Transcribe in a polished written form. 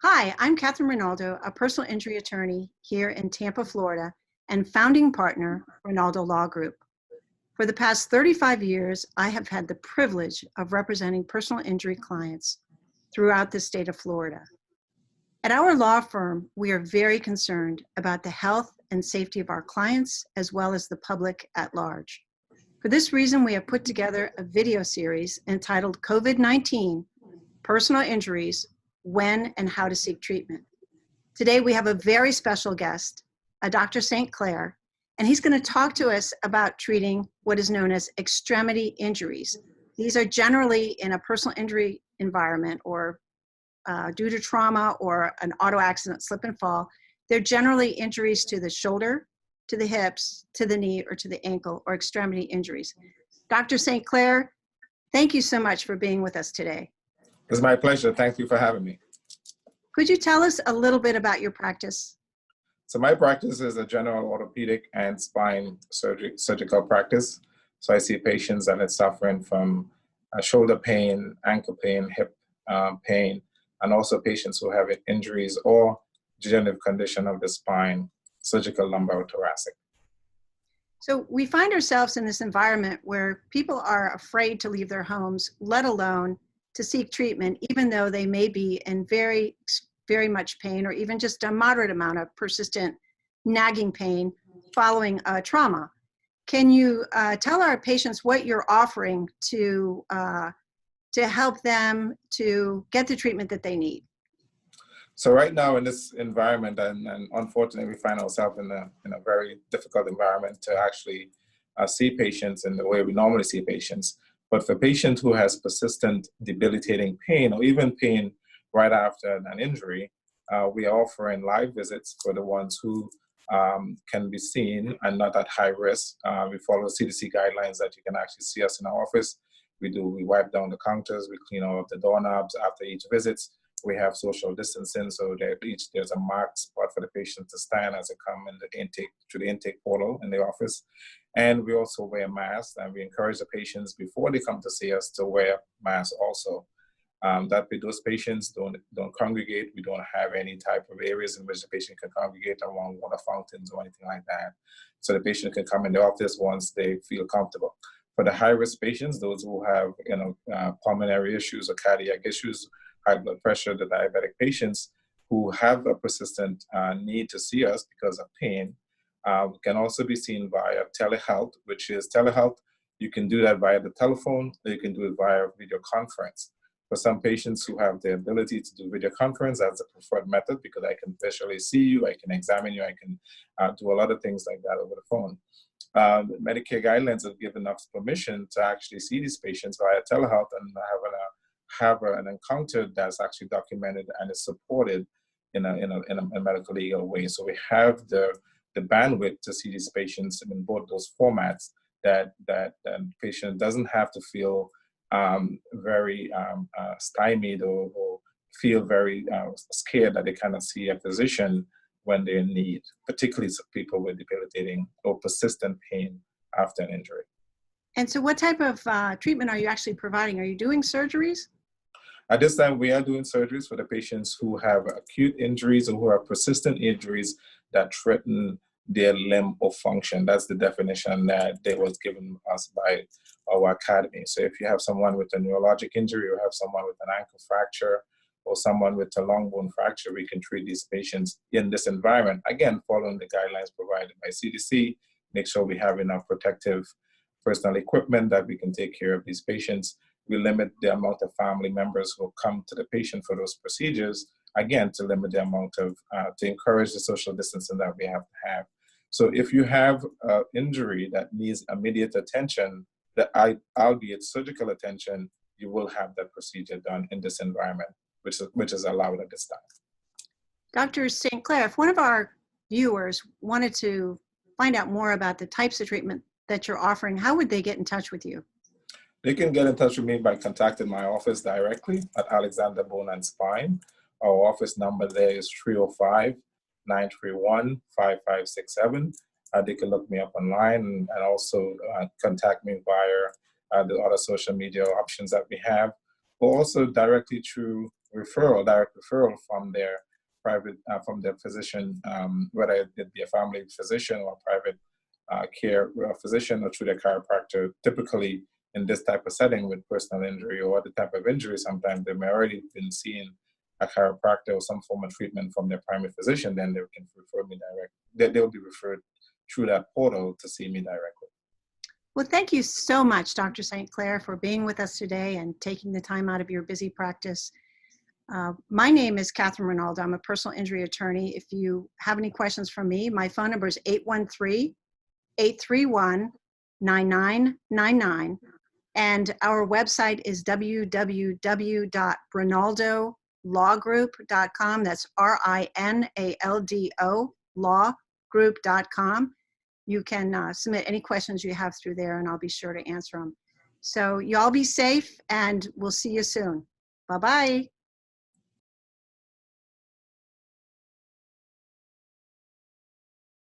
Hi, I'm Catherine Rinaldo, a personal injury attorney here in Tampa, Florida, and founding partner, Rinaldo Law Group. For the past 35 years, I have had the privilege of representing personal injury clients throughout the state of Florida. At our law firm, we are very concerned about the health and safety of our clients, as well as the public at large. For this reason, we have put together a video series entitled COVID-19, Personal Injuries, When and How to Seek Treatment. Today, we have a very special guest, a Dr. St. Clair, and he's going to talk to us about treating what is known as extremity injuries. These are generally in a personal injury environment or due to trauma or an auto accident, slip and fall. They're generally injuries to the shoulder, to the hips, to the knee, or to the ankle, or extremity injuries. Dr. St. Clair, thank you so much for being with us today. It's my pleasure. Thank you for having me. Could you tell us a little bit about your practice? So my practice is a general orthopedic and spine surgical practice. So I see patients that are suffering from shoulder pain, ankle pain, hip pain, and also patients who have injuries or degenerative condition of the spine, surgical, lumbar, thoracic. So we find ourselves in this environment where people are afraid to leave their homes, let alone to seek treatment, even though they may be in very, very much pain or even just a moderate amount of persistent nagging pain following a trauma. Can you tell our patients what you're offering to help them to get the treatment that they need? So right now in this environment, and unfortunately we find ourselves in a very difficult environment to actually see patients in the way we normally see patients. But for patients who has persistent debilitating pain or even pain right after an injury, we are offering live visits for the ones who can be seen and not at high risk. We follow CDC guidelines that you can actually see us in our office. We wipe down the counters, we clean all of the doorknobs after each visit. We have social distancing, so there's a marked spot for the patient to stand as they come in through the intake portal in the office. And we also wear masks, and we encourage the patients before they come to see us to wear masks also. That way those patients don't congregate. We don't have any type of areas in which the patient can congregate around water fountains or anything like that. So the patient can come in the office once they feel comfortable. For the high-risk patients, those who have pulmonary issues or cardiac issues, high blood pressure, the diabetic patients who have a persistent need to see us because of pain, can also be seen via telehealth, which is telehealth. You can do that via the telephone, or you can do it via video conference. For some patients who have the ability to do video conference, that's the preferred method because I can visually see you, I can examine you, I can do a lot of things like that over the phone. Medicare guidelines have given us permission to actually see these patients via telehealth and have an encounter that's actually documented and is supported in a medical legal way. So we have the bandwidth to see these patients in both those formats that the patient doesn't have to feel very stymied or feel very scared that they cannot see a physician when they're in need, particularly people with debilitating or persistent pain after an injury. And so what type of treatment are you actually providing? Are you doing surgeries? At this time, we are doing surgeries for the patients who have acute injuries or who have persistent injuries that threaten their limb or function. That's the definition that they was given us by our academy. So if you have someone with a neurologic injury or have someone with an ankle fracture or someone with a long bone fracture, we can treat these patients in this environment. Again, following the guidelines provided by CDC, make sure we have enough protective personal equipment that we can take care of these patients. We limit the amount of family members who come to the patient for those procedures, again, to limit the amount of, to encourage the social distancing that we have to have. So if you have an injury that needs immediate attention, albeit surgical attention, you will have that procedure done in this environment, which is allowed at this time. Dr. St. Clair, if one of our viewers wanted to find out more about the types of treatment that you're offering, how would they get in touch with you? They can get in touch with me by contacting my office directly at Alexander Bone and Spine. Our office number there is 305-931-5567. They can look me up online and also contact me via the other social media options that we have, or also directly through referral, direct referral from their private, from their physician, whether it be a family physician or private care physician or through their chiropractor. Typically, in this type of setting with personal injury or other type of injury, sometimes they may already been seeing a chiropractor or some form of treatment from their primary physician. Then they can refer me direct. They'll be referred through that portal to see me directly. Well, thank you so much, Dr. St. Clair, for being with us today and taking the time out of your busy practice. My name is Catherine Rinaldo. I'm a personal injury attorney. If you have any questions for me, my phone number is 813-831-9999. And our website is www.rinaldolawgroup.com. That's RINALDO lawgroup.com. You can submit any questions you have through there, and I'll be sure to answer them. So you all be safe, and we'll see you soon. Bye-bye.